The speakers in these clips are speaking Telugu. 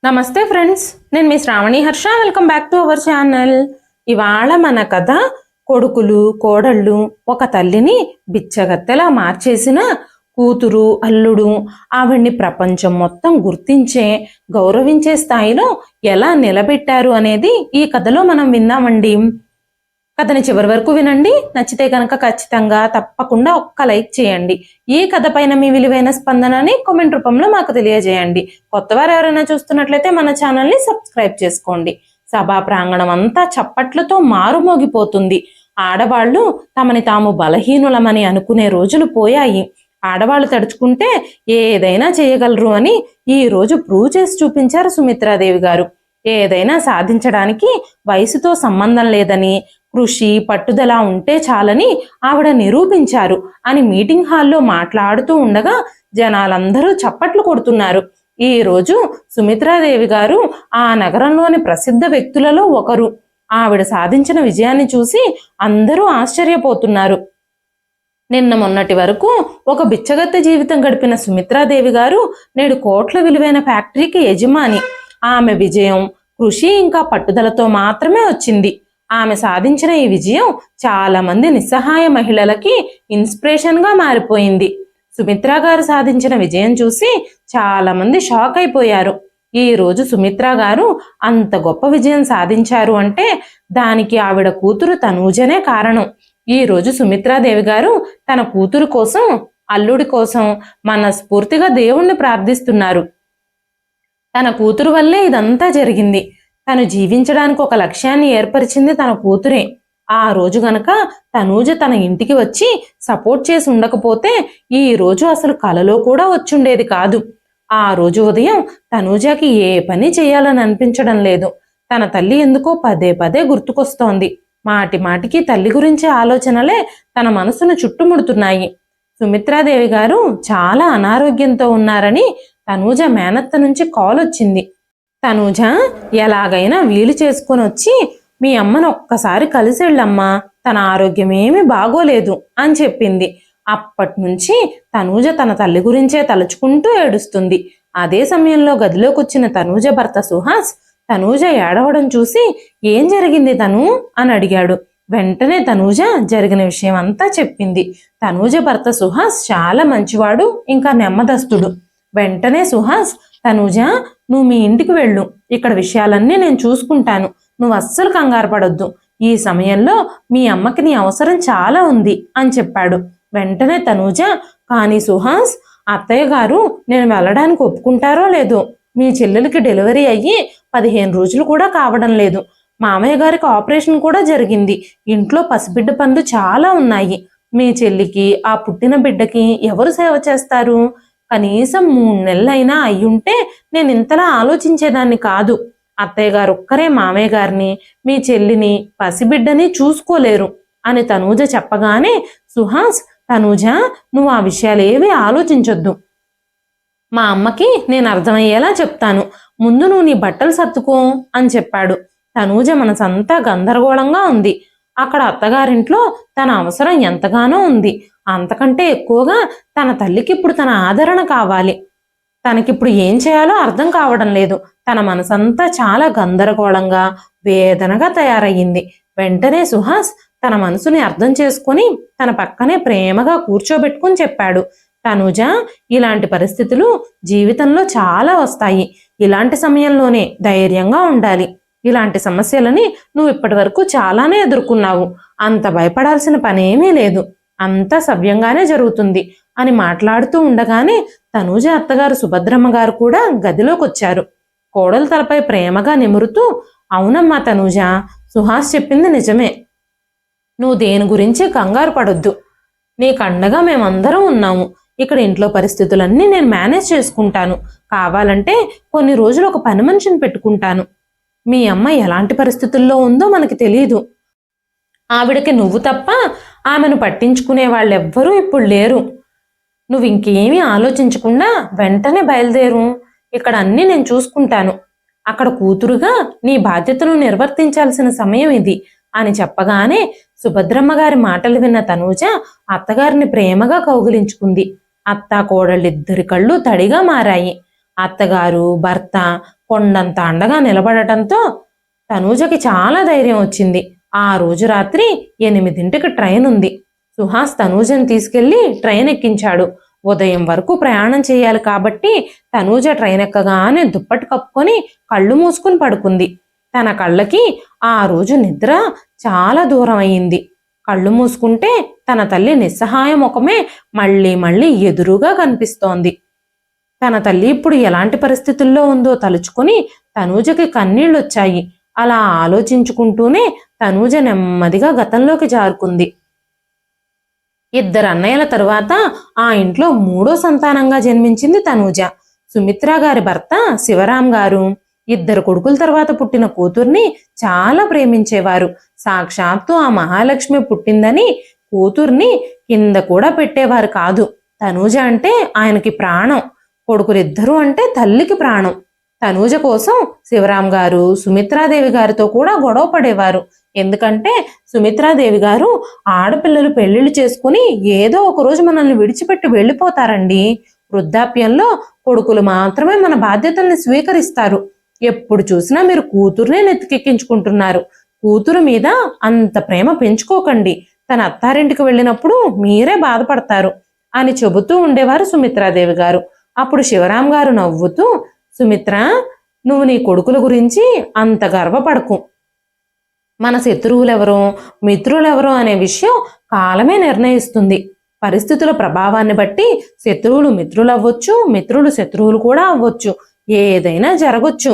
నమస్తే ఫ్రెండ్స్, నేను మీ Shravani Harsha. Welcome back to our channel. ఇవాళ మన కథ కొడుకులు కోడళ్ళు ఒక తల్లిని బిచ్చగత్తెలా మార్చేసిన కూతురు అల్లుడు ఆవిడ్ని ప్రపంచం మొత్తం గుర్తించే గౌరవించే స్థాయిలో ఎలా నిలబెట్టారు అనేది ఈ కథలో మనం విందామండి. కథని చివరి వరకు వినండి. నచ్చితే కనుక ఖచ్చితంగా తప్పకుండా ఒక్క లైక్ చేయండి. ఈ కథ పైన మీ విలువైన స్పందనని కామెంట్ రూపంలో మాకు తెలియజేయండి. కొత్తవారు ఎవరైనా చూస్తున్నట్లయితే మన ఛానల్ని సబ్స్క్రైబ్ చేసుకోండి. సభా ప్రాంగణం అంతా చప్పట్లతో మారుమోగిపోతుంది. ఆడవాళ్లు తమని తాము బలహీనులమని అనుకునే రోజులు పోయాయి. ఆడవాళ్లు తడుచుకుంటే ఏదైనా చేయగలరు అని ఈ రోజు ప్రూవ్ చేసి చూపించారు సుమిత్రాదేవి గారు. ఏదైనా సాధించడానికి వయసుతో సంబంధం లేదని, కృషి పట్టుదల ఉంటే చాలని ఆవిడ నిరూపించారు అని మీటింగ్ హాల్లో మాట్లాడుతూ ఉండగా జనాలందరూ చప్పట్లు కొడుతున్నారు. ఈ రోజు సుమిత్రాదేవి గారు ఆ నగరంలోని ప్రసిద్ధ వ్యక్తులలో ఒకరు. ఆవిడ సాధించిన విజయాన్ని చూసి అందరూ ఆశ్చర్యపోతున్నారు. నిన్న మొన్నటి వరకు ఒక బిచ్చగత్తె జీవితం గడిపిన సుమిత్రాదేవి గారు నేడు కోట్ల విలువైన ఫ్యాక్టరీకి యజమాని. ఆమె విజయం కృషి ఇంకా పట్టుదలతో మాత్రమే వచ్చింది. ఆమె సాధించిన ఈ విజయం చాలా మంది నిస్సహాయ మహిళలకి ఇన్స్పిరేషన్ గా మారిపోయింది. సుమిత్ర గారు సాధించిన విజయం చూసి చాలా మంది షాక్ అయిపోయారు. ఈ రోజు సుమిత్ర గారు అంత గొప్ప విజయం సాధించారు అంటే దానికి ఆవిడ కూతురు తనూజనే కారణం. ఈ రోజు సుమిత్రాదేవి గారు తన కూతురు కోసం అల్లుడి కోసం మనస్ఫూర్తిగా దేవుణ్ణి ప్రార్థిస్తున్నారు. తన కూతురు వల్లే ఇదంతా జరిగింది. తను జీవించడానికి ఒక లక్ష్యాన్ని ఏర్పరిచింది తన కూతురే. ఆ రోజు గనక తనూజ తన ఇంటికి వచ్చి సపోర్ట్ చేసి ఉండకపోతే ఈ రోజు అసలు కలలో కూడా వచ్చుండేది కాదు. ఆ రోజు ఉదయం తనూజకి ఏ పని చేయాలని అనిపించడం లేదు. తన తల్లి ఎందుకో పదే పదే గుర్తుకొస్తోంది. మాటి మాటికి తల్లి గురించి ఆలోచనలే తన మనసును చుట్టుముడుతున్నాయి. సుమిత్రాదేవి గారు చాలా అనారోగ్యంతో ఉన్నారని తనూజ మేనత్త నుంచి కాల్ వచ్చింది. తనూజ ఎలాగైనా వీలు చేసుకొని వచ్చి మీ అమ్మను ఒక్కసారి కలిసి వెళ్ళమ్మా, తన ఆరోగ్యం ఏమీ బాగోలేదు అని చెప్పింది. అప్పటి నుంచి తనూజ తన తల్లి గురించే తలుచుకుంటూ ఏడుస్తుంది. అదే సమయంలో గదిలోకి వచ్చిన తనూజ భర్త సుహాస్ తనూజ ఏడవడం చూసి ఏం జరిగింది తను అని అడిగాడు. వెంటనే తనూజ జరిగిన విషయం అంతా చెప్పింది. తనూజ భర్త సుహాస్ చాలా మంచివాడు, ఇంకా నెమ్మదస్తుడు. వెంటనే సుహాస్, తనూజ నువ్వు మీ ఇంటికి వెళ్ళు, ఇక్కడ విషయాలన్నీ నేను చూసుకుంటాను, నువ్వు అస్సలు కంగారు పడొద్దు, ఈ సమయంలో మీ అమ్మకి నీ అవసరం చాలా ఉంది అని చెప్పాడు. వెంటనే తనూజ, కానీ సుహాస్, అత్తయ్య గారు నేను వెళ్ళడానికి ఒప్పుకుంటారో లేదో, మీ చెల్లెలకి డెలివరీ అయ్యి 15 రోజులు కూడా కావడం లేదు, మామయ్య గారికి ఆపరేషన్ కూడా జరిగింది, ఇంట్లో పసిబిడ్డ పనులు చాలా ఉన్నాయి, మీ చెల్లికి ఆ పుట్టిన బిడ్డకి ఎవరు సేవ చేస్తారు? కనీసం 3 నెలలైనా అయ్యుంటే నేను ఇంతలా ఆలోచించేదాన్ని కాదు. అత్తయ్య గారు ఒక్కరే మామయ్య గారిని, మీ చెల్లిని పసిబిడ్డని చూసుకోలేరు అని తనూజ చెప్పగానే సుహాస్, తనూజ నువ్వు ఆ విషయాలు ఏవి ఆలోచించొద్దు, మా అమ్మకి నేను అర్థమయ్యేలా చెప్తాను, ముందు నువ్వు నీ బట్టలు సర్దుకో అని చెప్పాడు. తనూజ మనసంతా గందరగోళంగా ఉంది. అక్కడ అత్తగారింట్లో తన అవసరం ఎంతగానో ఉంది. అంతకంటే ఎక్కువగా తన తల్లికి ఇప్పుడు తన ఆదరణ కావాలి. తనకిప్పుడు ఏం చేయాలో అర్థం కావడం లేదు. తన మనసంతా చాలా గందరగోళంగా వేదనగా తయారయ్యింది. వెంటనే సుహాస్ తన మనసుని అర్థం చేసుకుని తన పక్కనే ప్రేమగా కూర్చోబెట్టుకుని చెప్పాడు, తనూజ ఇలాంటి పరిస్థితులు జీవితంలో చాలా వస్తాయి. ఇలాంటి సమయంలోనే ధైర్యంగా ఉండాలి. ఇలాంటి సమస్యలని నువ్వు ఇప్పటి వరకు చాలానే ఎదుర్కొన్నావు. అంత భయపడాల్సిన పనేమీ లేదు, అంతా సవ్యంగానే జరుగుతుంది అని మాట్లాడుతూ ఉండగానే తనూజ అత్తగారు సుభద్రమ్మ గారు కూడా గదిలోకి వచ్చారు. కోడలు తలపై ప్రేమగా నిమురుతూ, అవునమ్మా తనూజ, సుహాస్ చెప్పింది నిజమే, నువ్వు దేని గురించి కంగారు పడొద్దు, నీకండగా మేమందరం ఉన్నాము. ఇక్కడ ఇంట్లో పరిస్థితులన్నీ నేను మేనేజ్ చేసుకుంటాను. కావాలంటే కొన్ని రోజులు ఒక పని మనిషిని పెట్టుకుంటాను. మీ అమ్మ ఎలాంటి పరిస్థితుల్లో ఉందో మనకి తెలియదు. ఆవిడకి నువ్వు తప్ప ఆమెను పట్టించుకునే వాళ్ళెవ్వరూ ఇప్పుడు లేరు. నువ్వు ఇంకేమీ ఆలోచించకుండా వెంటనే బయలుదేరు. ఇక్కడ అన్నీ నేను చూసుకుంటాను. అక్కడ కూతురుగా నీ బాధ్యతను నిర్వర్తించాల్సిన సమయం ఇది అని చెప్పగానే సుభద్రమ్మ గారి మాటలు విన్న తనూజ అత్తగారిని ప్రేమగా కౌగిలించుకుంది. అత్తా కోడళ్ళిద్దరి కళ్ళు తడిగా మారాయి. అత్తగారు భర్త కొండంత అండగా నిలబడటంతో తనూజకి చాలా ధైర్యం వచ్చింది. ఆ రోజు రాత్రి 8ంటికి ట్రైన్ ఉంది. సుహాస్ తనూజని తీసుకెళ్లి ట్రైన్ ఎక్కించాడు. ఉదయం వరకు ప్రయాణం చేయాలి కాబట్టి తనూజ ట్రైన్ ఎక్కగానే దుప్పటి కప్పుకొని కళ్ళు మూసుకుని పడుకుంది. తన కళ్ళకి ఆ రోజు నిద్ర చాలా దూరం అయింది. కళ్ళు మూసుకుంటే తన తల్లి నిస్సహాయ ముఖమే మళ్ళీ మళ్ళీ ఎదురుగా కనిపిస్తోంది. తన తల్లి ఇప్పుడు ఎలాంటి పరిస్థితుల్లో ఉందో తలుచుకొని తనూజకి కన్నీళ్లొచ్చాయి. అలా ఆలోచించుకుంటూనే తనూజ నెమ్మదిగా గతంలోకి జారుకుంది. 2 అన్నయ్యల తరువాత ఆ ఇంట్లో 3వ సంతానంగా జన్మించింది తనూజ. సుమిత్ర గారి భర్త శివరాం గారు 2 కొడుకుల తర్వాత పుట్టిన కూతుర్ని చాలా ప్రేమించేవారు. సాక్షాత్తు ఆ మహాలక్ష్మి పుట్టిందని కూతుర్ని కింద కూడా పెట్టేవారు కాదు. తనూజ అంటే ఆయనకి ప్రాణం. కొడుకులిద్దరూ అంటే తల్లికి ప్రాణం. తనూజ కోసం శివరాం గారు సుమిత్రాదేవి గారితో కూడా గొడవ పడేవారు. ఎందుకంటే సుమిత్రాదేవి గారు ఆడపిల్లలు పెళ్లిళ్ళు చేసుకుని ఏదో ఒక రోజు మనల్ని విడిచిపెట్టి వెళ్ళిపోతారండి. వృద్ధాప్యంలో కొడుకులు మాత్రమే మన బాధ్యతల్ని స్వీకరిస్తారు. ఎప్పుడు చూసినా మీరు కూతుర్నే నెత్తికెక్కించుకుంటున్నారు. కూతురు మీద అంత ప్రేమ పెంచుకోకండి. తన అత్తారింటికి వెళ్ళినప్పుడు మీరే బాధపడతారు అని చెబుతూ ఉండేవారు సుమిత్రాదేవి గారు. అప్పుడు శివరాం గారు నవ్వుతూ, సుమిత్ర, నువ్వు నీ కొడుకుల గురించి అంత గర్వపడకు. మన శత్రువులెవరో మిత్రులెవరో అనే విషయం కాలమే నిర్ణయిస్తుంది. పరిస్థితుల ప్రభావాన్ని బట్టి శత్రువులు మిత్రులవ్వచ్చు, మిత్రులు శత్రువులు కూడా అవ్వచ్చు. ఏదైనా జరగొచ్చు.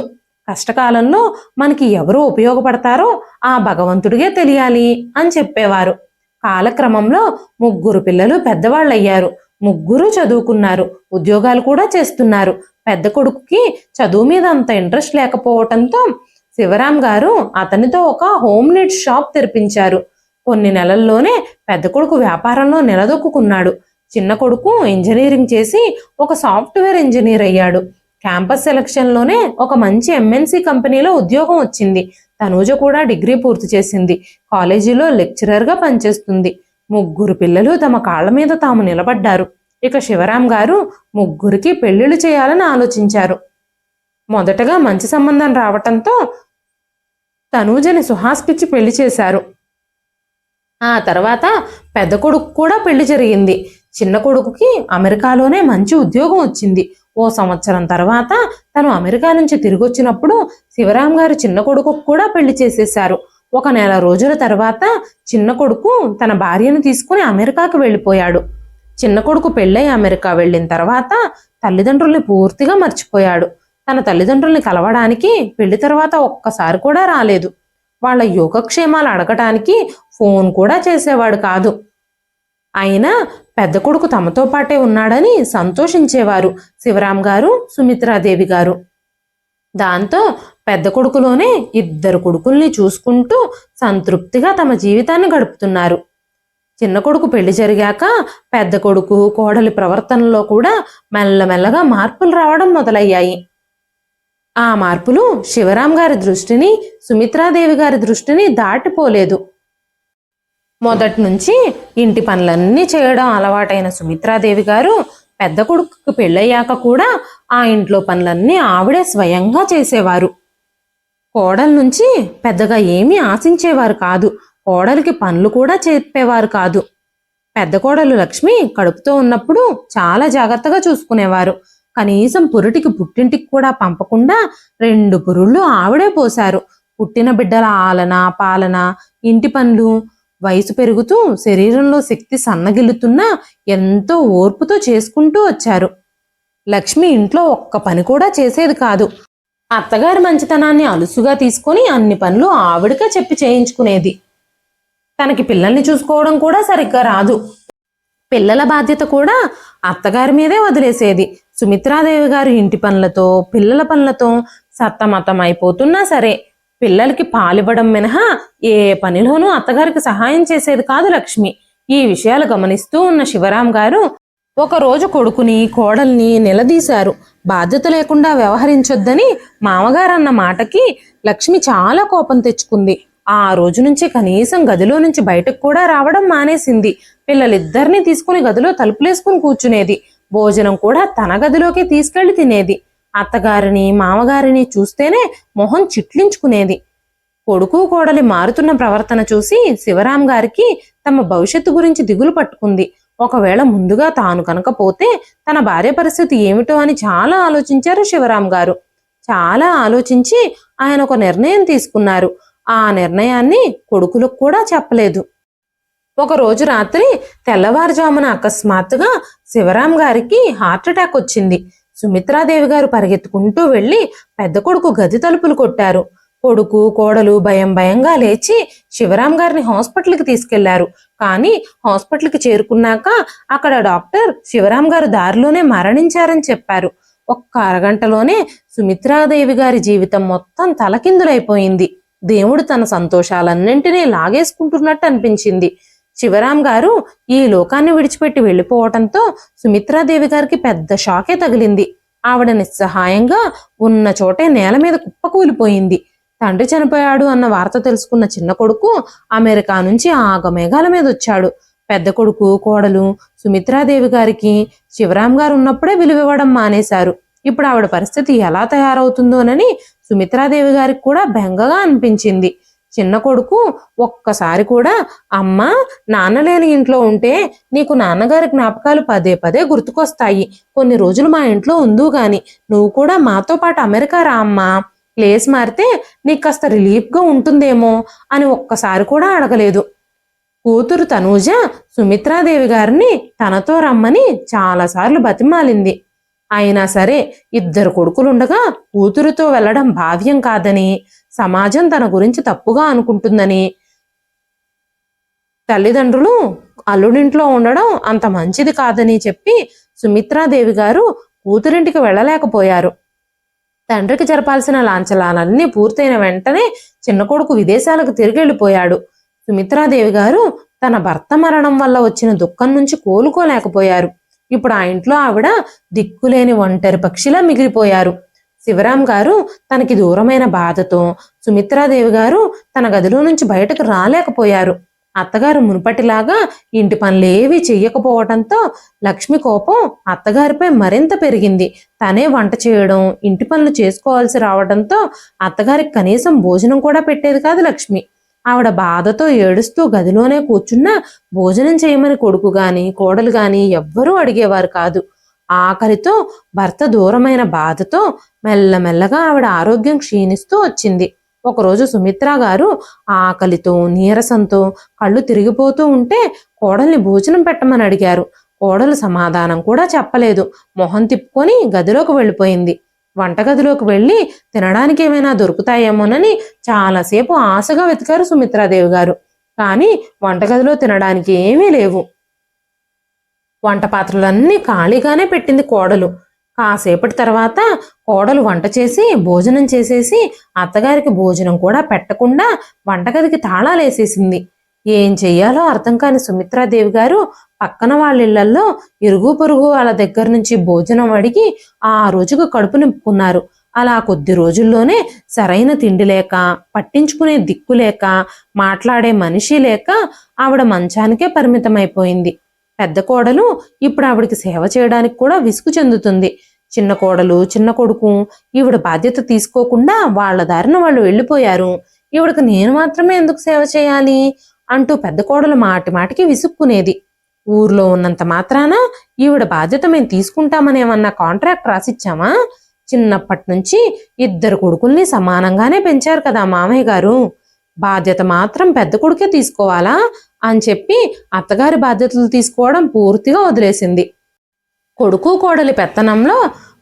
కష్టకాలంలో మనకి ఎవరు ఉపయోగపడతారో ఆ భగవంతుడిగే తెలియాలి అని చెప్పేవారు. కాలక్రమంలో 3 పిల్లలు పెద్దవాళ్ళయ్యారు. 3 చదువుకున్నారు, ఉద్యోగాలు కూడా చేస్తున్నారు. పెద్ద కొడుకుకి చదువు మీద అంత ఇంట్రెస్ట్ లేకపోవటంతో శివరాం గారు అతనితో ఒక హోమ్ నీడ్ షాప్ తెరిపించారు. కొన్ని నెలల్లోనే పెద్ద కొడుకు వ్యాపారంలో నిలదొక్కున్నాడు. చిన్న కొడుకు ఇంజనీరింగ్ చేసి ఒక సాఫ్ట్వేర్ ఇంజనీర్ అయ్యాడు. క్యాంపస్ సెలక్షన్లోనే ఒక మంచి ఎంఎన్సి కంపెనీలో ఉద్యోగం వచ్చింది. తనూజ కూడా డిగ్రీ పూర్తి చేసింది. కాలేజీలో లెక్చరర్గా పనిచేస్తుంది. 3 పిల్లలు తమ కాళ్ల మీద తాము నిలబడ్డారు. ఇక శివరాం గారు 3కి పెళ్లిళ్ళు చేయాలని ఆలోచించారు. మొదటగా మంచి సంబంధం రావటంతో తనూజని సుహాస్కిచ్చి పెళ్లి చేశారు. ఆ తర్వాత పెద్ద కొడుకు కూడా పెళ్లి జరిగింది. చిన్న కొడుకుకి అమెరికాలోనే మంచి ఉద్యోగం వచ్చింది. ఓ సంవత్సరం తర్వాత తను అమెరికా నుంచి తిరిగి వచ్చినప్పుడు శివరాం గారు చిన్న కొడుకు కూడా పెళ్లి చేసేశారు. 1 నెల రోజుల తర్వాత చిన్న కొడుకు తన భార్యను తీసుకుని అమెరికాకు వెళ్ళిపోయాడు. చిన్న కొడుకు పెళ్ళై అమెరికా వెళ్ళిన తర్వాత తల్లిదండ్రుల్ని పూర్తిగా మర్చిపోయాడు. తన తల్లిదండ్రుల్ని కలవడానికి పెళ్లి తర్వాత ఒక్కసారి కూడా రాలేదు. వాళ్ళ యోగక్షేమాలు అడగటానికి ఫోన్ కూడా చేసేవాడు కాదు. అయినా పెద్ద కొడుకు తమతో పాటే ఉన్నాడని సంతోషించేవారు శివరాం గారు, సుమిత్రాదేవి గారు. దాంతో పెద్ద కొడుకులోనే 2 కొడుకుల్ని చూసుకుంటూ సంతృప్తిగా తమ జీవితాన్ని గడుపుతున్నారు. చిన్న కొడుకు పెళ్లి జరిగాక పెద్ద కొడుకు కోడలి ప్రవర్తనలో కూడా మెల్లమెల్లగా మార్పులు రావడం మొదలయ్యాయి. ఆ మార్పులు శివరాం గారి దృష్టిని, సుమిత్రాదేవి గారి దృష్టిని దాటిపోలేదు. మొదటి నుంచి ఇంటి పనులన్నీ చేయడం అలవాటైన సుమిత్రాదేవి గారు పెద్ద కొడుకుకి పెళ్ళయ్యాక కూడా ఆ ఇంట్లో పనులన్నీ ఆవిడే స్వయంగా చేసేవారు. కోడల నుంచి పెద్దగా ఏమీ ఆశించేవారు కాదు. కోడలికి పనులు కూడా చెప్పేవారు కాదు. పెద్ద కోడలు లక్ష్మి కడుపుతో ఉన్నప్పుడు చాలా జాగ్రత్తగా చూసుకునేవారు. కనీసం పురిటికి పుట్టింటికి కూడా పంపకుండా 2 పురుళ్ళు ఆవిడే పోశారు. పుట్టిన బిడ్డల ఆలన పాలన, ఇంటి పనులు, వయసు పెరుగుతూ శరీరంలో శక్తి సన్నగిల్లుతున్నా ఎంతో ఓర్పుతో చేసుకుంటూ వచ్చారు. లక్ష్మి ఇంట్లో ఒక్క పని కూడా చేసేది కాదు. అత్తగారి మంచితనాన్ని అలుసుగా తీసుకొని అన్ని పనులు ఆవిడకే చెప్పి చేయించుకునేది. తనకి పిల్లల్ని చూసుకోవడం కూడా సరిగ్గా రాదు. పిల్లల బాధ్యత కూడా అత్తగారి మీదే వదిలేసేది. సుమిత్రాదేవి గారు ఇంటి పనులతో పిల్లల పనులతో సతమతం అయిపోతున్నా సరే పిల్లలకి పాలివ్వడం మినహా ఏ పనిలోనూ అత్తగారికి సహాయం చేసేది కాదు లక్ష్మి. ఈ విషయాలు గమనిస్తూ ఉన్న శివరాం గారు ఒకరోజు కొడుకుని కోడల్ని నిలదీశారు. బాధ్యత లేకుండా వ్యవహరించొద్దని మామగారన్న మాటకి లక్ష్మి చాలా కోపం తెచ్చుకుంది. ఆ రోజు నుంచి కనీసం గదిలో నుంచి బయటకు కూడా రావడం మానేసింది. పిల్లలిద్దరినీ తీసుకుని గదిలో తలుపులేసుకుని కూర్చునేది. భోజనం కూడా తన గదిలోకి తీసుకెళ్లి తినేది. అత్తగారిని మామగారిని చూస్తేనే మొహం చిట్లించుకునేది. కొడుకు కోడలి మారుతున్న ప్రవర్తన చూసి శివరాం గారికి తమ భవిష్యత్తు గురించి దిగులు పట్టుకుంది. ఒకవేళ ముందుగా తాను కనుక పోతే తన భార్య పరిస్థితి ఏమిటో అని చాలా ఆలోచించారు శివరాం గారు. చాలా ఆలోచించి ఆయన ఒక నిర్ణయం తీసుకున్నారు. ఆ నిర్ణయాన్ని కొడుకులకు కూడా చెప్పలేదు. ఒకరోజు రాత్రి తెల్లవారుజామున అకస్మాత్తుగా శివరాం గారికి హార్ట్అటాక్ వచ్చింది. సుమిత్రాదేవి గారు పరిగెత్తుకుంటూ వెళ్లి పెద్ద కొడుకు గది తలుపులు కొట్టారు. కొడుకు కోడలు భయం భయంగా లేచి శివరాం గారిని హాస్పిటల్కి తీసుకెళ్లారు. కానీ హాస్పిటల్కి చేరుకున్నాక అక్కడ డాక్టర్ శివరాం గారు దారిలోనే మరణించారని చెప్పారు. ఒక్క అరగంటలోనే సుమిత్రాదేవి గారి జీవితం మొత్తం తలకిందులైపోయింది. దేవుడు తన సంతోషాలన్నింటినీ లాగేసుకుంటున్నట్టు అనిపించింది. శివరాం గారు ఈ లోకాన్ని విడిచిపెట్టి వెళ్లిపోవటంతో సుమిత్రాదేవి గారికి పెద్ద షాకే తగిలింది. ఆవిడ నిస్సహాయంగా ఉన్న చోటే నేల మీద కుప్పకూలిపోయింది. తండ్రి చనిపోయాడు అన్న వార్త తెలుసుకున్న చిన్న కొడుకు అమెరికా నుంచి ఆగమేఘాల మీద వచ్చాడు. పెద్ద కొడుకు కోడలు సుమిత్రాదేవి గారికి శివరాం గారు ఉన్నప్పుడే విలువివ్వడం మానేశారు. ఇప్పుడు ఆవిడ పరిస్థితి ఎలా తయారవుతుందోనని సుమిత్రాదేవి గారికి కూడా బెంగగా అనిపించింది. చిన్న కొడుకు ఒక్కసారి కూడా అమ్మా, నాన్న లేని ఇంట్లో ఉంటే నీకు నాన్నగారి జ్ఞాపకాలు పదే పదే గుర్తుకొస్తాయి. కొన్ని రోజులు మా ఇంట్లో ఉందు గాని నువ్వు కూడా మాతో పాటు అమెరికా రా అమ్మా, ప్లేస్ మారితే నీకు కాస్త రిలీఫ్గా ఉంటుందేమో అని ఒక్కసారి కూడా అడగలేదు. కూతురు తనూజ సుమిత్రాదేవి గారిని తనతో రమ్మని చాలాసార్లు బతిమాలింది. అయినా సరే ఇద్దరు కొడుకులుండగా కూతురుతో వెళ్లడం భావ్యం కాదని, సమాజం తన గురించి తప్పుగా అనుకుంటుందని, తల్లిదండ్రులు అల్లుడింట్లో ఉండడం అంత మంచిది కాదని చెప్పి సుమిత్రాదేవి గారు కూతురింటికి వెళ్ళలేకపోయారు. తండ్రికి జరపాల్సిన లాంఛనాలన్నీ పూర్తయిన వెంటనే చిన్న కొడుకు విదేశాలకు తిరిగి వెళ్ళిపోయాడు. సుమిత్రాదేవి గారు తన భర్త మరణం వల్ల వచ్చిన దుఃఖం నుంచి కోలుకోలేకపోయారు. ఇప్పుడు ఆ ఇంట్లో ఆవిడ దిక్కులేని ఒంటరి పక్షిలా మిగిలిపోయారు. శివరాం గారు తనకి దూరమైన బాధతో సుమిత్రాదేవి గారు తన గదిలో నుంచి బయటకు రాలేకపోయారు. అత్తగారు మునుపటిలాగా ఇంటి పనులేవి చెయ్యకపోవడంతో లక్ష్మి కోపం అత్తగారిపై మరింత పెరిగింది. తనే వంట చేయడం, ఇంటి పనులు చేసుకోవాల్సి రావడంతో అత్తగారికి కనీసం భోజనం కూడా పెట్టేది కాదు లక్ష్మి. ఆవిడ బాధతో ఏడుస్తూ గదిలోనే కూర్చున్నా భోజనం చేయమని కొడుకు గాని కోడలు గాని ఎవ్వరూ అడిగేవారు కాదు. ఆకలితో భర్త దూరమైన బాధతో మెల్లమెల్లగా ఆవిడ ఆరోగ్యం క్షీణిస్తూ వచ్చింది. ఒకరోజు సుమిత్ర గారు ఆకలితో నీరసంతో కళ్ళు తిరిగిపోతూ ఉంటే కోడల్ని భోజనం పెట్టమని అడిగారు. కోడలు సమాధానం కూడా చెప్పలేదు. మొహం తిప్పుకొని గదిలోకి వెళ్ళిపోయింది. వంటగదిలోకి వెళ్ళి తినడానికి ఏమైనా దొరుకుతాయేమోనని చాలాసేపు ఆశగా వెతికారు సుమిత్రాదేవి గారు. కానీ వంటగదిలో తినడానికి ఏమీ లేవు. వంట పాత్రలన్నీ ఖాళీగానే పెట్టింది కోడలు. కాసేపటి తర్వాత కోడలు వంట చేసి భోజనం చేసేసి అత్తగారికి భోజనం కూడా పెట్టకుండా వంటగదికి తాళాలేసేసింది. ఏం చెయ్యాలో అర్థం కాని సుమిత్రాదేవి గారు పక్కన వాళ్ళ ఇళ్లల్లో ఇరుగు పొరుగు వాళ్ళ దగ్గర నుంచి భోజనం అడిగి ఆ రోజుకు కడుపు నింపుకున్నారు. అలా కొద్ది రోజుల్లోనే సరైన తిండి లేక, పట్టించుకునే దిక్కు లేక, మాట్లాడే మనిషి లేక ఆవిడ మంచానికే పరిమితమైపోయింది. పెద్ద కోడలు ఇప్పుడు ఆవిడికి సేవ చేయడానికి కూడా విసుగు చెందుతుంది. చిన్న కోడలు చిన్న కొడుకు ఈవిడ బాధ్యత తీసుకోకుండా వాళ్ళ దారిన వాళ్ళు వెళ్ళిపోయారు. ఈవిడకు నేను మాత్రమే ఎందుకు సేవ చేయాలి అంటూ పెద్ద కోడలు మాటి మాటికి విసుక్కునేది. ఊర్లో ఉన్నంత మాత్రాన ఈవిడ బాధ్యత మేము తీసుకుంటామని ఏమన్నా కాంట్రాక్ట్ రాసిచ్చామా? చిన్నప్పటి నుంచి ఇద్దరు కొడుకుల్ని సమానంగానే పెంచారు కదా మామయ్య గారు, బాధ్యత మాత్రం పెద్ద కొడుకే తీసుకోవాలా అని చెప్పి అత్తగారి బాధ్యతలు తీసుకోవడం పూర్తిగా వదిలేసింది. కొడుకు కోడలి పెత్తనంలో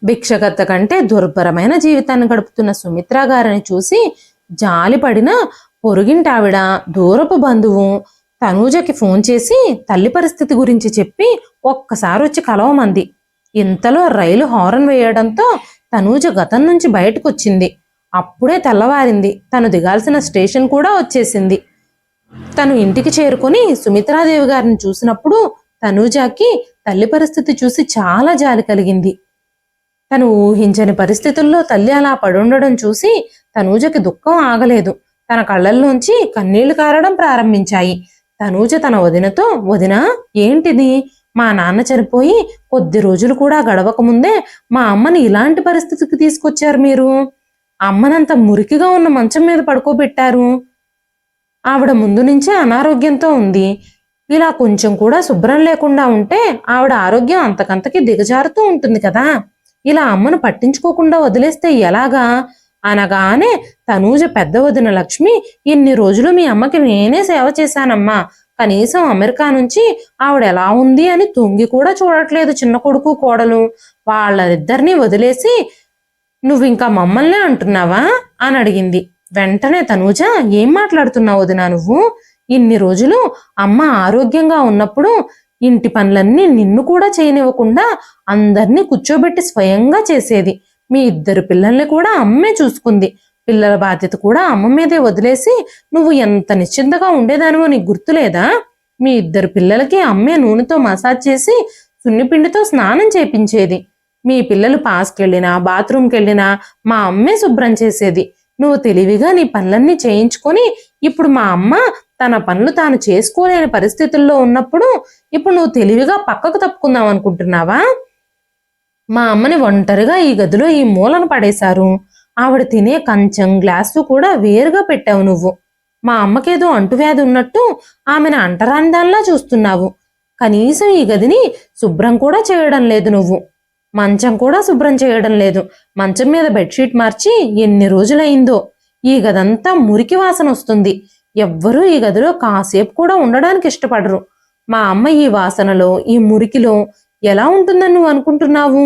భిక్షగత్త కంటే దుర్భరమైన జీవితాన్ని గడుపుతున్న సుమిత్ర గారిని చూసి జాలిపడిన పొరుగింటావిడ దూరపు బంధువు తనూజకి ఫోన్ చేసి తల్లి పరిస్థితి గురించి చెప్పి ఒక్కసారి వచ్చి కలవమంది. ఇంతలో రైలు హారన్ వేయడంతో తనూజ గతం నుంచి బయటకు వచ్చింది. అప్పుడే తెల్లవారింది. తను దిగాల్సిన స్టేషన్ కూడా వచ్చేసింది. తను ఇంటికి చేరుకొని సుమిత్రాదేవి గారిని చూసినప్పుడు తనూజకి తల్లి పరిస్థితి చూసి చాలా జాలి కలిగింది. తను ఊహించని పరిస్థితుల్లో తల్లి అలా పడుండడం చూసి తనూజకి దుఃఖం ఆగలేదు. తన కళ్ళల్లోంచి కన్నీళ్లు కారడం ప్రారంభించాయి. తనూజ తన వదినతో, వదినా ఏంటిది, మా నాన్న చనిపోయి కొద్ది రోజులు కూడా గడవక ముందే మా అమ్మని ఇలాంటి పరిస్థితికి తీసుకొచ్చారు మీరు. అమ్మనంత మురికిగా ఉన్న మంచం మీద పడుకోబెట్టారు. ఆవిడ ముందు నుంచే అనారోగ్యంతో ఉంది. ఇలా కొంచెం కూడా శుభ్రం లేకుండా ఉంటే ఆవిడ ఆరోగ్యం అంతకంతకి దిగజారుతూ ఉంటుంది కదా. ఇలా అమ్మను పట్టించుకోకుండా వదిలేస్తే ఎలాగా అనగానే తనూజ పెద్ద వదిన లక్ష్మి, ఇన్ని రోజులు మీ అమ్మకి నేనే సేవ చేశానమ్మా. కనీసం అమెరికా నుంచి ఆవిడ ఎలా ఉంది అని తొంగి కూడా చూడట్లేదు చిన్న కొడుకు కోడలు. వాళ్ళిద్దరినీ వదిలేసి నువ్వింకా మమ్మల్నే అంటున్నావా అని అడిగింది. వెంటనే తనూజ, ఏం మాట్లాడుతున్నావు వదినా నువ్వు? ఇన్ని రోజులు అమ్మ ఆరోగ్యంగా ఉన్నప్పుడు ఇంటి పనులన్నీ నిన్ను కూడా చేయనివ్వకుండా అందరినీ కూర్చోబెట్టి స్వయంగా చేసేది. మీ ఇద్దరు పిల్లల్ని కూడా అమ్మే చూసుకుంది. పిల్లల బాధ్యత కూడా అమ్మ మీదే వదిలేసి నువ్వు ఎంత నిశ్చింతగా ఉండేదానివో నీకు గుర్తులేదా? మీ ఇద్దరు పిల్లలకి అమ్మే నూనెతో మసాజ్ చేసి సున్నిపిండితో స్నానం చేపించేది. మీ పిల్లలు పాస్కెళ్ళినా బాత్రూమ్కి వెళ్ళినా మా అమ్మే శుభ్రం చేసేది. నువ్వు తెలివిగా నీ పనులన్నీ చేయించుకొని ఇప్పుడు మా అమ్మ తన పనులు తాను చేసుకోలేని పరిస్థితుల్లో ఉన్నప్పుడు ఇప్పుడు నువ్వు తెలివిగా పక్కకు తప్పుకుందాం అనుకుంటున్నావా? మా అమ్మని ఒంటరిగా ఈ గదిలో ఈ మూలను పడేశారు. ఆవిడ తినే కంచం గ్లాసు కూడా వేరుగా పెట్టావు నువ్వు. మా అమ్మకేదో అంటువ్యాధి ఉన్నట్టు ఆమెను అంటరాని దానిలా చూస్తున్నావు. కనీసం ఈ గదిని శుభ్రం కూడా చేయడం లేదు నువ్వు. మంచం కూడా శుభ్రం చేయడం లేదు. మంచం మీద బెడ్షీట్ మార్చి ఎన్ని రోజులైందో. ఈ గదంతా మురికి వాసన వస్తుంది. ఎవ్వరూ ఈ గదిలో కాసేపు కూడా ఉండడానికి ఇష్టపడరు. మా అమ్మ ఈ వాసనలో ఈ మురికిలో ఎలా ఉంటుందని నువ్వు అనుకుంటున్నావు?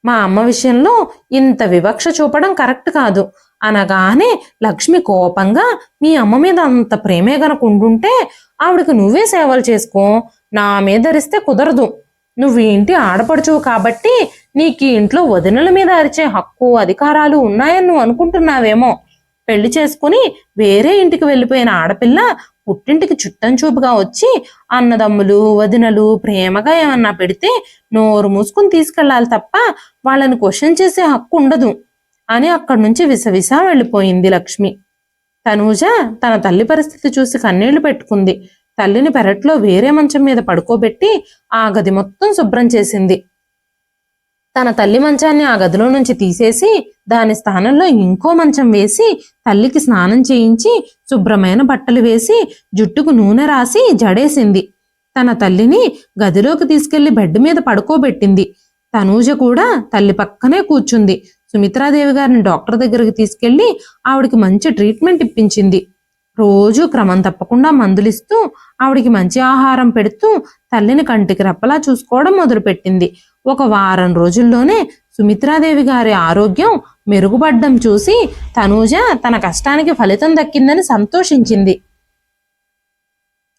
మా అమ్మ విషయంలో ఇంత వివక్ష చూపడం కరెక్ట్ కాదు అనగానే లక్ష్మి కోపంగా, మీ అమ్మ మీద అంత ప్రేమే గనక ఉండుంటే ఆవిడకు నువ్వే సేవలు చేసుకో, నా మీద అరిస్తే కుదరదు. నువ్వు ఇంటి ఆడపడుచువు కాబట్టి నీకు ఈ ఇంట్లో వదినల మీద అరిచే హక్కు అధికారాలు ఉన్నాయని నువ్వు అనుకుంటున్నావేమో. పెళ్లి చేసుకుని వేరే ఇంటికి వెళ్ళిపోయిన ఆడపిల్ల పుట్టింటికి చుట్టం చూపుగా వచ్చి అన్నదమ్ములు వదినలు ప్రేమగా ఏమన్నా పెడితే నోరు మూసుకుని తీసుకెళ్లాలి తప్ప వాళ్ళని క్వశ్చన్ చేసే హక్కు ఉండదు అని అక్కడి నుంచి విసవిసా వెళ్ళిపోయింది లక్ష్మి. తనూజ తన తల్లి పరిస్థితి చూసి కన్నీళ్లు పెట్టుకుంది. తల్లిని పెరట్లో వేరే మంచం మీద పడుకోబెట్టి ఆ గది మొత్తం శుభ్రం చేసింది. తన తల్లి మంచాన్ని ఆ గదిలో నుంచి తీసేసి దాని స్థానంలో ఇంకో మంచం వేసి తల్లికి స్నానం చేయించి శుభ్రమైన బట్టలు వేసి జుట్టుకు నూనె రాసి జడేసింది. తన తల్లిని గదిలోకి తీసుకెళ్లి బెడ్ మీద పడుకోబెట్టింది. తనూజ కూడా తల్లి పక్కనే కూర్చుంది. సుమిత్రాదేవి గారిని డాక్టర్ దగ్గరికి తీసుకెళ్లి ఆవిడికి మంచి ట్రీట్మెంట్ ఇప్పించింది. రోజు క్రమం తప్పకుండా మందులిస్తూ ఆవిడికి మంచి ఆహారం పెడుతూ తల్లిని కంటికి రెప్పలా చూసుకోవడం మొదలుపెట్టింది. ఒక వారం రోజుల్లోనే సుమిత్రాదేవి గారి ఆరోగ్యం మెరుగుపడ్డం చూసి తనూజ తన కష్టానికి ఫలితం దక్కిందని సంతోషించింది.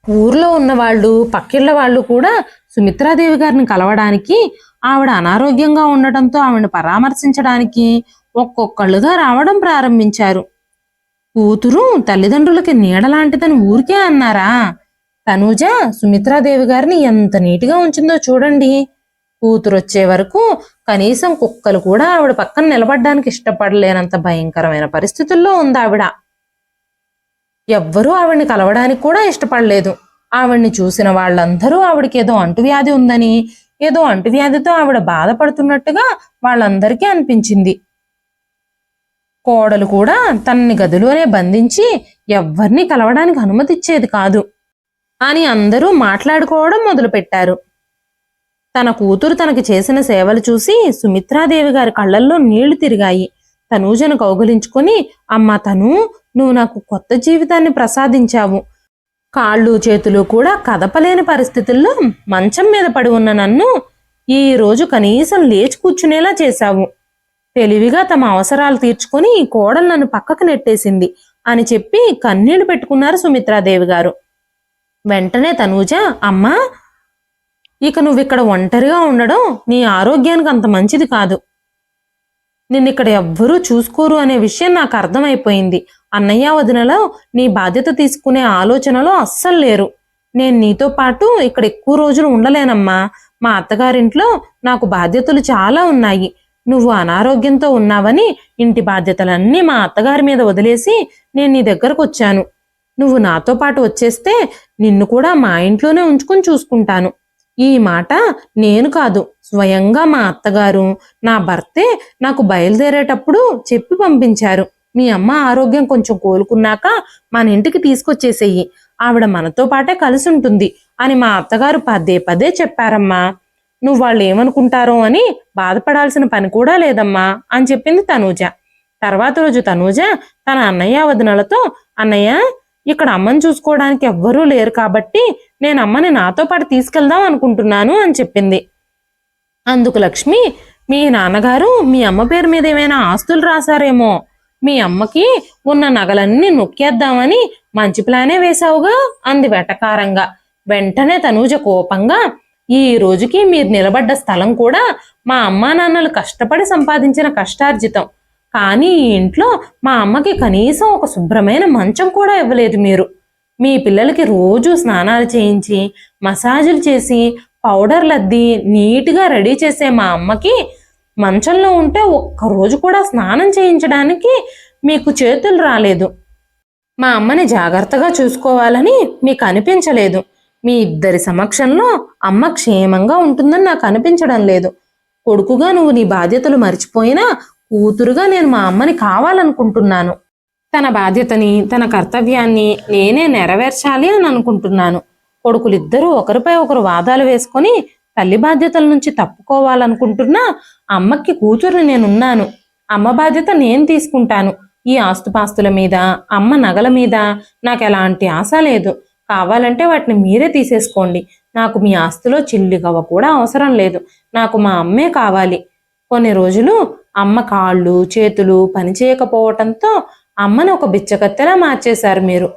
ఊర్లో ఉన్నవాళ్ళు పక్కిళ్ల వాళ్ళు కూడా సుమిత్రాదేవి గారిని కలవడానికి, ఆవిడ అనారోగ్యంగా ఉండటంతో ఆవిడని పరామర్శించడానికి ఒక్కొక్కళ్ళుగా రావడం ప్రారంభించారు. కూతురు తల్లిదండ్రులకి నీడలాంటిదని ఊరికే అన్నారా? తనూజ సుమిత్రాదేవి గారిని ఎంత నీటిగా ఉంచిందో చూడండి. కూతురు వచ్చే వరకు కనీసం కుక్కలు కూడా ఆవిడ పక్కన నిలబడ్డానికి ఇష్టపడలేనంత భయంకరమైన పరిస్థితుల్లో ఉంది ఆవిడ. ఎవ్వరూ ఆవిడ్ని కలవడానికి కూడా ఇష్టపడలేదు. ఆవిడ్ని చూసిన వాళ్ళందరూ ఆవిడకి ఏదో అంటువ్యాధి ఉందని, ఏదో అంటువ్యాధితో ఆవిడ బాధపడుతున్నట్టుగా వాళ్ళందరికీ అనిపించింది. కోడలు కూడా తనని గదిలోనే బంధించి ఎవ్వరినీ కలవడానికి అనుమతిచ్చేది కాదు అని అందరూ మాట్లాడుకోవడం మొదలుపెట్టారు. తన కూతురు తనకి చేసిన సేవలు చూసి సుమిత్రాదేవి గారి కళ్ళల్లో నీళ్లు తిరిగాయి. తనూజను కౌగిలించుకొని, అమ్మా తను, నువ్వు నాకు కొత్త జీవితాన్ని ప్రసాదించావు. కాళ్ళు చేతులు కూడా కదపలేని పరిస్థితుల్లో మంచం మీద పడి ఉన్న నన్ను ఈ రోజు కనీసం లేచి కూర్చునేలా చేశావు. తెలివిగా తమ అవసరాలు తీర్చుకొని కోడలు నన్ను పక్కకు నెట్టేసింది అని చెప్పి కన్నీళ్లు పెట్టుకున్నారు సుమిత్రాదేవి గారు. వెంటనే తనూజ, అమ్మా ఇక నువ్విక్కడ ఒంటరిగా ఉండడం నీ ఆరోగ్యానికి అంత మంచిది కాదు. నిన్నిక్కడ ఎవ్వరూ చూసుకోరు అనే విషయం నాకు అర్థమైపోయింది. అన్నయ్య వదినలో నీ బాధ్యత తీసుకునే ఆలోచనలో అస్సలు లేరు. నేను నీతో పాటు ఇక్కడ ఎక్కువ రోజులు ఉండలేనమ్మా. మా అత్తగారింట్లో నాకు బాధ్యతలు చాలా ఉన్నాయి. నువ్వు అనారోగ్యంతో ఉన్నావని ఇంటి బాధ్యతలన్నీ మా అత్తగారి మీద వదిలేసి నేను నీ దగ్గరకు వచ్చాను. నువ్వు నాతో పాటు వచ్చేస్తే నిన్ను కూడా మా ఇంట్లోనే ఉంచుకుని చూసుకుంటాను. ఈ మాట నేను కాదు, స్వయంగా మా అత్తగారు, నా భర్తే నాకు బయలుదేరేటప్పుడు చెప్పి పంపించారు. మీ అమ్మ ఆరోగ్యం కొంచెం కోలుకున్నాక మన ఇంటికి తీసుకొచ్చేసేయి, ఆవిడ మనతో పాటే కలిసి ఉంటుంది అని మా అత్తగారు పదే పదే చెప్పారమ్మా. నువ్వు వాళ్ళు ఏమనుకుంటారో అని బాధపడాల్సిన పని కూడా లేదమ్మా అని చెప్పింది తనూజ. తర్వాత రోజు తనూజ తన అన్నయ్య వదినలతో, అన్నయ్య, ఇక్కడ అమ్మని చూసుకోవడానికి ఎవ్వరూ లేరు కాబట్టి నేను అమ్మని నాతో పాటు తీసుకెళ్దాం అనుకుంటున్నాను అని చెప్పింది. అందుకు లక్ష్మి, మీ నాన్నగారు మీ అమ్మ పేరు మీద ఏమైనా ఆస్తులు రాశారేమో, మీ అమ్మకి ఉన్న నగలన్నీ నొక్కేద్దామని మంచి ప్లానే వేశావుగా అంది వెటకారంగా. వెంటనే తనూజ కోపంగా, ఈ రోజుకి మీరు నిలబడ్డ స్థలం కూడా మా అమ్మా నాన్నలు కష్టపడి సంపాదించిన కష్టార్జితం. కానీ ఈ ఇంట్లో మా అమ్మకి కనీసం ఒక శుభ్రమైన మంచం కూడా ఇవ్వలేదు మీరు. మీ పిల్లలకి రోజు స్నానాలు చేయించి మసాజులు చేసి పౌడర్లు అద్ది నీట్గా రెడీ చేసే మా అమ్మకి మంచంలో ఉంటే ఒక్కరోజు కూడా స్నానం చేయించడానికి మీకు చేతులు రాలేదు. మా అమ్మని జాగ్రత్తగా చూసుకోవాలని మీకు అనిపించలేదు. మీ ఇద్దరి సమక్షంలో అమ్మ క్షేమంగా ఉంటుందని నాకు అనిపించడం లేదు. కొడుకుగా నువ్వు నీ బాధ్యతలు మర్చిపోయినా కూతురుగా నేను మా అమ్మని కావాలనుకుంటున్నాను. తన బాధ్యతని, తన కర్తవ్యాన్ని నేనే నెరవేర్చాలి అని అనుకుంటున్నాను. కొడుకులిద్దరూ ఒకరిపై ఒకరు వాదాలు వేసుకొని తల్లి బాధ్యతల నుంచి తప్పుకోవాలనుకుంటున్నా అమ్మకి కూతురు నేనున్నాను. అమ్మ బాధ్యత నేను తీసుకుంటాను. ఈ ఆస్తుపాస్తుల మీద, అమ్మ నగల మీద నాకు ఎలాంటి ఆశ లేదు. కావాలంటే వాటిని మీరే తీసేసుకోండి. నాకు మీ ఆస్తిలో చిల్లిగవ్వ కూడా అవసరం లేదు. నాకు మా అమ్మే కావాలి. కొన్ని రోజులు అమ్మ కాళ్ళు చేతులు పనిచేయకపోవటంతో అమ్మని ఒక బిచ్చకత్తెలా మార్చేశారు మీరు.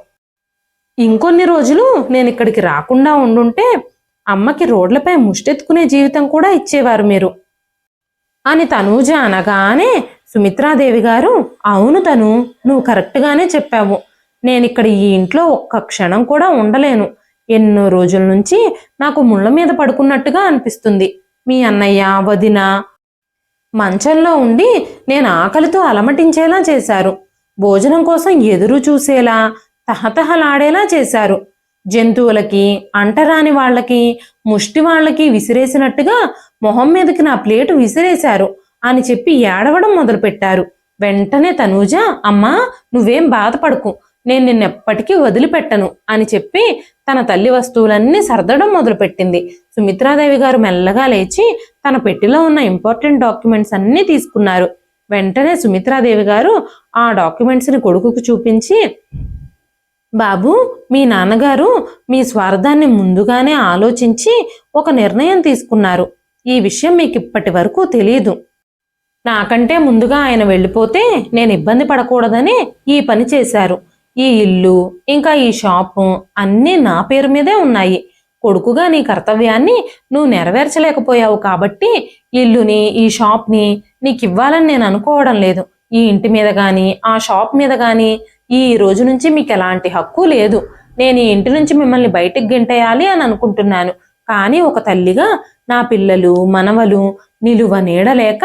ఇంకొన్ని రోజులు నేను ఇక్కడికి రాకుండా ఉండుంటే అమ్మకి రోడ్లపై ముష్టెత్తుకునే జీవితం కూడా ఇచ్చేవారు మీరు అని తనూజ అనగానే సుమిత్రాదేవి గారు, అవును తను, నువ్వు కరెక్ట్గానే చెప్పావు. నేనిక్కడ ఈ ఇంట్లో ఒక్క క్షణం కూడా ఉండలేను. ఎన్నో రోజుల నుంచి నాకు ముళ్ళ మీద పడుకున్నట్టుగా అనిపిస్తుంది. మీ అన్నయ్య వదిన మంచంలో ఉండి నేను ఆకలితో అలమటించేలా చేశారు. భోజనం కోసం ఎదురు చూసేలా తహతహలాడేలా చేశారు. జంతువులకి, అంటరాని వాళ్ళకి, ముష్టి వాళ్ళకి విసిరేసినట్టుగా మొహం మీదకి నా ప్లేటు విసిరేశారు అని చెప్పి ఏడవడం మొదలుపెట్టారు. వెంటనే తనూజ, అమ్మా నువ్వేం బాధపడకు, నేను నిన్నెప్పటికీ వదిలిపెట్టను అని చెప్పి తన తల్లి వస్తువులన్నీ సర్దడం మొదలుపెట్టింది. సుమిత్రాదేవి గారు మెల్లగా లేచి తన పెట్టెలో ఉన్న ఇంపార్టెంట్ డాక్యుమెంట్స్ అన్నీ తీసుకున్నారు. వెంటనే సుమిత్రాదేవి గారు ఆ డాక్యుమెంట్స్ని కొడుకుకు చూపించి, బాబు, మీ నాన్నగారు మీ స్వార్థాన్ని ముందుగానే ఆలోచించి ఒక నిర్ణయం తీసుకున్నారు. ఈ విషయం మీకు ఇప్పటి వరకు తెలియదు. నాకంటే ముందుగా ఆయన వెళ్ళిపోతే నేను ఇబ్బంది పడకూడదని ఈ పని చేశారు. ఈ ఇల్లు ఇంకా ఈ షాపు అన్నీ నా పేరు మీదే ఉన్నాయి. కొడుకుగా నీ కర్తవ్యాన్ని నువ్వు నెరవేర్చలేకపోయావు కాబట్టి ఇల్లుని, ఈ షాప్ని నీకు ఇవ్వాలని నేను అనుకోవడం లేదు. ఈ ఇంటి మీద కానీ ఆ షాప్ మీద కానీ ఈ రోజు నుంచి మీకు ఎలాంటి హక్కు లేదు. నేను ఈ ఇంటి నుంచి మిమ్మల్ని బయటికి గెంటేయాలి అని అనుకుంటున్నాను. కానీ ఒక తల్లిగా నా పిల్లలు మనవలు నిలువ నీడలేక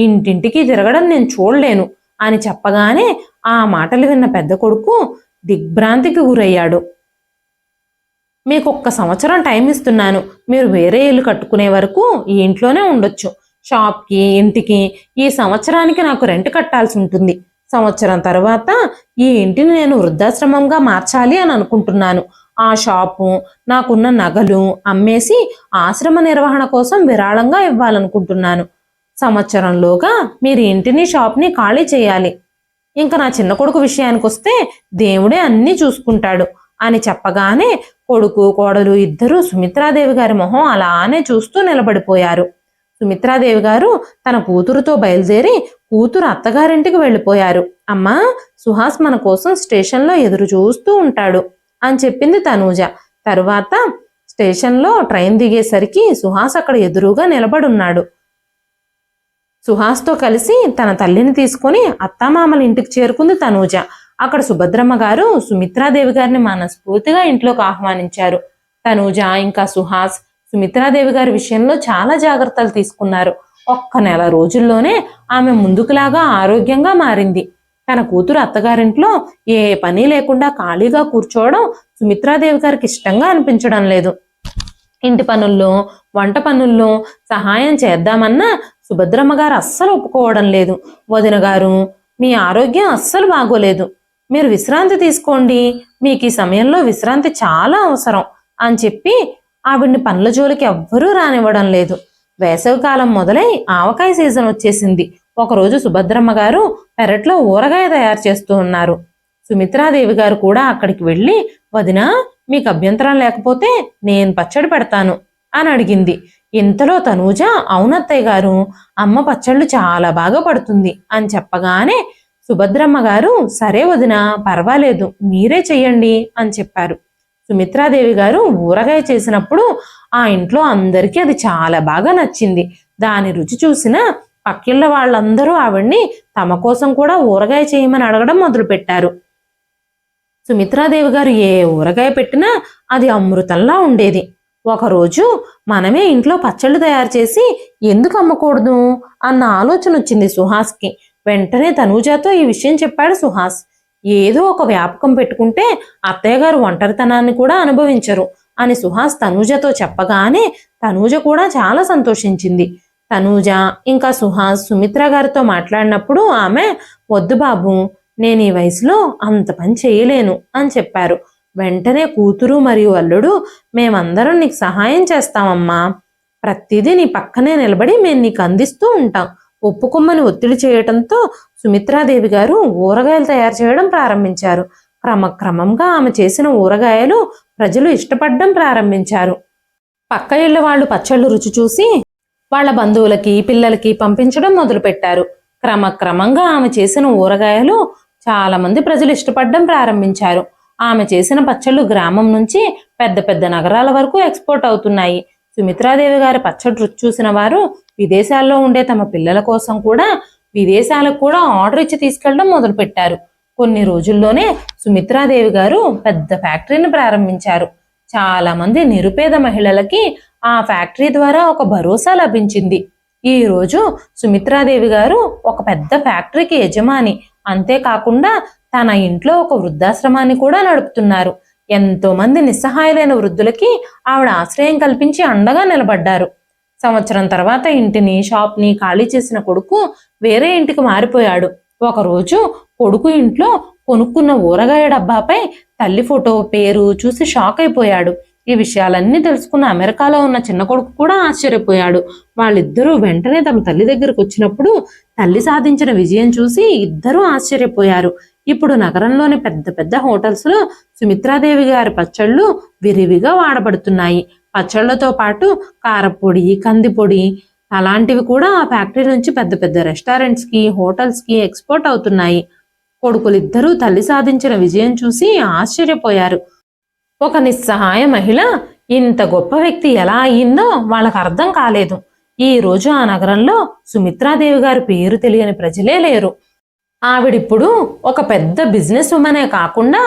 ఇంటింటికి తిరగడం నేను చూడలేను అని చెప్పగానే ఆ మాటలు విన్న పెద్ద కొడుకు దిగ్భ్రాంతికి గురయ్యాడు. మీకు 1 సంవత్సరం టైం ఇస్తున్నాను. మీరు వేరే ఇల్లు కట్టుకునే వరకు ఈ ఇంట్లోనే ఉండొచ్చు. షాప్కి, ఇంటికి ఈ సంవత్సరానికి నాకు రెంట్ కట్టాల్సి ఉంటుంది. సంవత్సరం తర్వాత ఈ ఇంటిని నేను వృద్ధాశ్రమంగా మార్చాలి అని అనుకుంటున్నాను. ఆ షాపు, నాకున్న నగలు అమ్మేసి ఆశ్రమ నిర్వహణ కోసం విరాళంగా ఇవ్వాలనుకుంటున్నాను. సంవత్సరంలోగా మీరు ఇంటిని, షాప్ని ఖాళీ చేయాలి. ఇంకా నా చిన్న కొడుకు విషయానికి వస్తే దేవుడే అన్నీ చూసుకుంటాడు అని చెప్పగానే కొడుకు కోడలు ఇద్దరూ సుమిత్రాదేవి గారి మొహం అలానే చూస్తూ నిలబడిపోయారు. సుమిత్రాదేవి గారు తన కూతురుతో బయలుదేరి కూతురు అత్తగారింటికి వెళ్ళిపోయారు. అమ్మా, సుహాస్ మన కోసం స్టేషన్లో ఎదురు చూస్తూ ఉంటాడు అని చెప్పింది తనూజ. తరువాత స్టేషన్లో ట్రైన్ దిగేసరికి సుహాస్ అక్కడ ఎదురుగా నిలబడున్నాడు. సుహాస్తో కలిసి తన తల్లిని తీసుకొని అత్తామామల ఇంటికి చేరుకుంది తనూజ. అక్కడ సుభద్రమ్మ గారు సుమిత్రాదేవి గారిని మనస్ఫూర్తిగా ఇంట్లోకి ఆహ్వానించారు. తనూజ ఇంకా సుహాస్ సుమిత్రాదేవి గారి విషయంలో చాలా జాగ్రత్తలు తీసుకున్నారు. 1 నెల రోజుల్లోనే ఆమె ముందుకులాగా ఆరోగ్యంగా మారింది. తన కూతురు అత్తగారింట్లో ఏ పని లేకుండా ఖాళీగా కూర్చోవడం సుమిత్రాదేవి గారికి ఇష్టంగా అనిపించడం లేదు. ఇంటి పనుల్లో, వంట పనుల్లో సహాయం చేద్దామన్నా సుభద్రమ్మ గారు అస్సలు ఒప్పుకోవడం లేదు. వదిన గారు, మీ ఆరోగ్యం అస్సలు బాగోలేదు, మీరు విశ్రాంతి తీసుకోండి, మీకు ఈ సమయంలో విశ్రాంతి చాలా అవసరం అని చెప్పి ఆవిడ్ని పనుల జోలికి ఎవ్వరూ రానివ్వడం లేదు. వేసవికాలం మొదలై ఆవకాయ సీజన్ వచ్చేసింది. ఒకరోజు సుభద్రమ్మ గారు పెరట్లో ఊరగాయ తయారు చేస్తూ ఉన్నారు. సుమిత్రాదేవి గారు కూడా అక్కడికి వెళ్ళి, వదినా, మీకు అభ్యంతరం లేకపోతే నేను పచ్చడి పెడతాను అని అడిగింది. ఇంతలో తనూజ, అవునత్తయ్య గారు, అమ్మ పచ్చళ్ళు చాలా బాగా పడుతుంది అని చెప్పగానే సుభద్రమ్మ గారు, సరే వదినా, పర్వాలేదు, మీరే చెయ్యండి అని చెప్పారు. సుమిత్రాదేవి గారు ఊరగాయ చేసినప్పుడు ఆ ఇంట్లో అందరికీ అది చాలా బాగా నచ్చింది. దాని రుచి చూసిన పక్కిళ్ళ వాళ్ళందరూ ఆవిడ్ని తమ కోసం కూడా ఊరగాయ చేయమని అడగడం మొదలుపెట్టారు. సుమిత్రాదేవి గారు ఏ ఊరగాయ పెట్టినా అది అమృతంలా ఉండేది. ఒకరోజు మనమే ఇంట్లో పచ్చళ్ళు తయారు చేసి ఎందుకు అమ్మకూడదు అన్న ఆలోచన వచ్చింది సుహాస్కి. వెంటనే తనూజాతో ఈ విషయం చెప్పాడు సుహాస్. ఏదో ఒక వ్యాపకం పెట్టుకుంటే అత్తయ్య గారు ఒంటరితనాన్ని కూడా అనుభవించరు అని సుహాస్ తనూజతో చెప్పగానే తనూజ కూడా చాలా సంతోషించింది. తనూజ ఇంకా సుహాస్ సుమిత్ర గారితో మాట్లాడినప్పుడు ఆమె, వద్దు బాబు, నేను ఈ వయసులో అంత పని చేయలేను అని చెప్పారు. వెంటనే కూతురు మరియు అల్లుడు, మేమందరం నీకు సహాయం చేస్తామమ్మా, ప్రతిదీ నీ పక్కనే నిలబడి మేము నీకు అందిస్తూ ఉంటాం, ఒప్పుకొమ్మని ఒత్తిడి చేయటంతో సుమిత్రాదేవి గారు ఊరగాయలు తయారు చేయడం ప్రారంభించారు. క్రమక్రమంగా ఆమె చేసిన ఊరగాయలు ప్రజలు ఇష్టపడడం ప్రారంభించారు. పక్క ఇళ్ళ వాళ్ళు పచ్చళ్ళు రుచి చూసి వాళ్ళ బంధువులకి, పిల్లలకి పంపించడం మొదలుపెట్టారు. క్రమక్రమంగా ఆమె చేసిన ఊరగాయలు చాలా మంది ప్రజలు ఇష్టపడడం ప్రారంభించారు. ఆమె చేసిన పచ్చళ్ళు గ్రామం నుంచి పెద్ద పెద్ద నగరాల వరకు ఎక్స్పోర్ట్ అవుతున్నాయి. సుమిత్రాదేవి గారి పచ్చడి రుచి చూసిన వారు విదేశాల్లో ఉండే తమ పిల్లల కోసం కూడా విదేశాలకు కూడా ఆర్డర్ ఇచ్చి తీసుకెళ్లడం మొదలుపెట్టారు. కొన్ని రోజుల్లోనే సుమిత్రాదేవి గారు పెద్ద ఫ్యాక్టరీని ప్రారంభించారు. చాలా మంది నిరుపేద మహిళలకి ఆ ఫ్యాక్టరీ ద్వారా ఒక భరోసా లభించింది. ఈ రోజు సుమిత్రాదేవి గారు ఒక పెద్ద ఫ్యాక్టరీకి యజమాని. అంతేకాకుండా తన ఇంట్లో ఒక వృద్ధాశ్రమాన్ని కూడా నడుపుతున్నారు. ఎంతో మంది నిస్సహాయులైన వృద్ధులకి ఆవిడ ఆశ్రయం కల్పించి అండగా నిలబడ్డారు. సంవత్సరం తర్వాత ఇంటిని, షాప్ని ఖాళీ చేసిన కొడుకు వేరే ఇంటికి మారిపోయాడు. ఒకరోజు కొడుకు ఇంట్లో కొనుక్కున్న ఊరగాయ డబ్బాపై తల్లి ఫోటో, పేరు చూసి షాక్ అయిపోయాడు. ఈ విషయాలన్నీ తెలుసుకున్న అమెరికాలో ఉన్న చిన్న కొడుకు కూడా ఆశ్చర్యపోయాడు. వాళ్ళిద్దరూ వెంటనే తమ తల్లి దగ్గరకు వచ్చినప్పుడు తల్లి సాధించిన విజయం చూసి ఇద్దరూ ఆశ్చర్యపోయారు. ఇప్పుడు నగరంలోని పెద్ద పెద్ద హోటల్స్లో సుమిత్రాదేవి గారి పచ్చళ్ళు విరివిగా వాడబడుతున్నాయి. పచ్చళ్లతో పాటు కారపొడి, కందిపొడి అలాంటివి కూడా ఆ ఫ్యాక్టరీ నుంచి పెద్ద పెద్ద రెస్టారెంట్స్కి, హోటల్స్కి ఎక్స్పోర్ట్ అవుతున్నాయి. కొడుకులిద్దరూ తల్లి సాధించిన విజయం చూసి ఆశ్చర్యపోయారు. ఒక నిస్సహాయ మహిళ ఇంత గొప్ప వ్యక్తి ఎలా అయ్యిందో వాళ్ళకు అర్థం కాలేదు. ఈ రోజు ఆ నగరంలో సుమిత్రాదేవి గారి పేరు తెలియని ప్రజలే లేరు. ఆవిడిప్పుడు ఒక పెద్ద బిజినెస్ ఉమెనే కాకుండా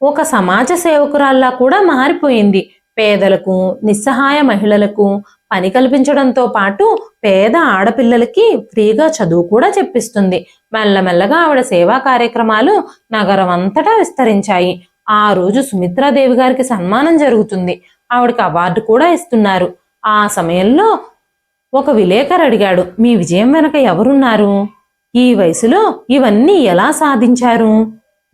ఒక సమాజ సేవకురాల్లా కూడా మారిపోయింది. పేదలకు, నిస్సహాయ మహిళలకు పని కల్పించడంతో పాటు పేద ఆడపిల్లలకి ఫ్రీగా చదువు కూడా చెప్పిస్తుంది. మెల్లమెల్లగా ఆవిడ సేవా కార్యక్రమాలు నగరం అంతటా విస్తరించాయి. ఆ రోజు సుమిత్రాదేవి గారికి సన్మానం జరుగుతుంది. ఆవిడకి అవార్డు కూడా ఇస్తున్నారు. ఆ సమయంలో ఒక విలేకరు అడిగాడు, మీ విజయం వెనక ఎవరున్నారు? ఈ వయసులో ఇవన్నీ ఎలా సాధించారు?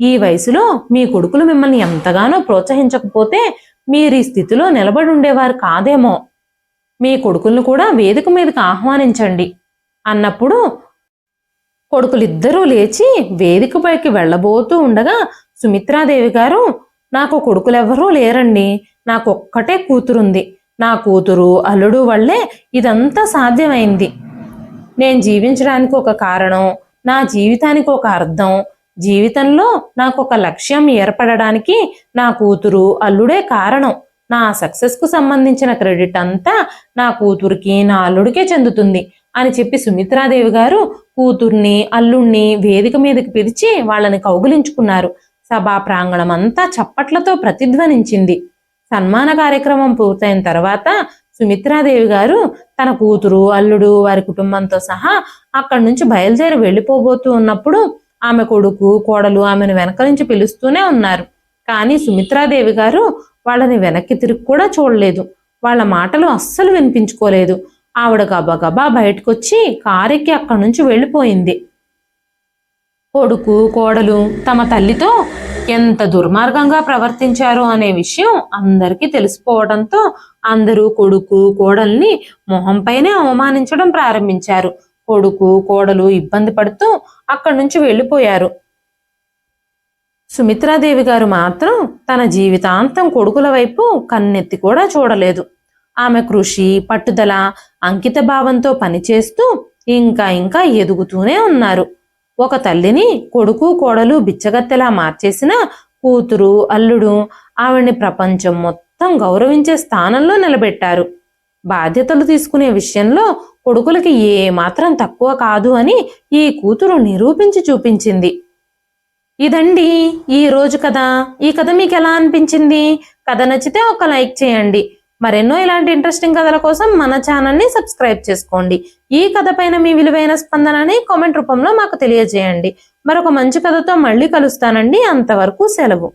ఈ వయసులో మీ కొడుకులు మిమ్మల్ని ఎంతగానో ప్రోత్సహించకపోతే మీరు ఈ స్థితిలో నిలబడి ఉండేవారు కాదేమో. మీ కొడుకులను కూడా వేదిక మీదకి ఆహ్వానించండి అన్నప్పుడు కొడుకులిద్దరూ లేచి వేదికపైకి వెళ్ళబోతూ ఉండగా సుమిత్రాదేవి గారు, నాకు కొడుకులెవ్వరూ లేరండి, నాకు ఒక్కటే కూతురుంది. నా కూతురు, అల్లుడు వల్లే ఇదంతా సాధ్యమైంది. నేను జీవించడానికి ఒక కారణం, నా జీవితానికి ఒక అర్థం, జీవితంలో నాకు ఒక లక్ష్యం ఏర్పడడానికి నా కూతురు, అల్లుడే కారణం. నా సక్సెస్కు సంబంధించిన క్రెడిట్ అంతా నా కూతురికి, నా అల్లుడికే చెందుతుంది అని చెప్పి సుమిత్రాదేవి గారు కూతుర్ని, అల్లుణ్ణి వేదిక మీదకి పిలిచి వాళ్ళని కౌగిలించుకున్నారు. సభా ప్రాంగణం అంతా చప్పట్లతో ప్రతిధ్వనించింది. సన్మాన కార్యక్రమం పూర్తయిన తర్వాత సుమిత్రాదేవి గారు తన కూతురు, అల్లుడు, వారి కుటుంబంతో సహా అక్కడి నుంచి బయలుదేరి వెళ్ళిపోబోతూ ఉన్నప్పుడు ఆమె కొడుకు, కోడలు ఆమెను వెనక నుంచి పిలుస్తూనే ఉన్నారు. కానీ సుమిత్రాదేవి గారు వాళ్ళని వెనక్కి తిరిగి కూడా చూడలేదు. వాళ్ళ మాటలు అస్సలు వినిపించుకోలేదు. ఆవిడ గబగబా బయటకొచ్చి కారెక్కి అక్కడి నుంచి వెళ్ళిపోయింది. కొడుకు కోడలు తమ తల్లితో ఎంత దుర్మార్గంగా ప్రవర్తించారో అనే విషయం అందరికీ తెలిసిపోవడంతో అందరూ కొడుకు కోడల్ని మొహంపైనే అవమానించడం ప్రారంభించారు. కొడుకు కోడలు ఇబ్బంది పడుతూ అక్కడి నుంచి వెళ్ళిపోయారు. సుమిత్రాదేవి గారు మాత్రం తన జీవితాంతం కొడుకుల వైపు కన్నెత్తి కూడా చూడలేదు. ఆమె కృషి పట్టుదల అంకిత భావంతో పనిచేస్తూ ఇంకా ఇంకా ఎదుగుతూనే ఉన్నారు. ఒక తల్లిని కొడుకు కోడలు బిచ్చగత్తెలా మార్చేసిన కూతురు అల్లుడు ఆవిడ్ని ప్రపంచం మొత్తం గౌరవించే స్థానంలో నిలబెట్టారు. బాధ్యతలు తీసుకునే విషయంలో కొడుకులకి ఏమాత్రం తక్కువ కాదు అని ఈ కూతురు నిరూపించి చూపించింది. ఇదండి ఈ రోజు కథ. ఈ కథ మీకు ఎలా అనిపించింది? కథ నచ్చితే ఒక లైక్ చేయండి. మరెన్నో ఇలాంటి ఇంట్రెస్టింగ్ కథల కోసం మన ఛానల్ని సబ్స్క్రైబ్ చేసుకోండి. ఈ కథ పైన మీ విలువైన స్పందనని కామెంట్ రూపంలో మాకు తెలియజేయండి. మరొక మంచి కథతో మళ్ళీ కలుస్తానండి. అంతవరకు సెలవు.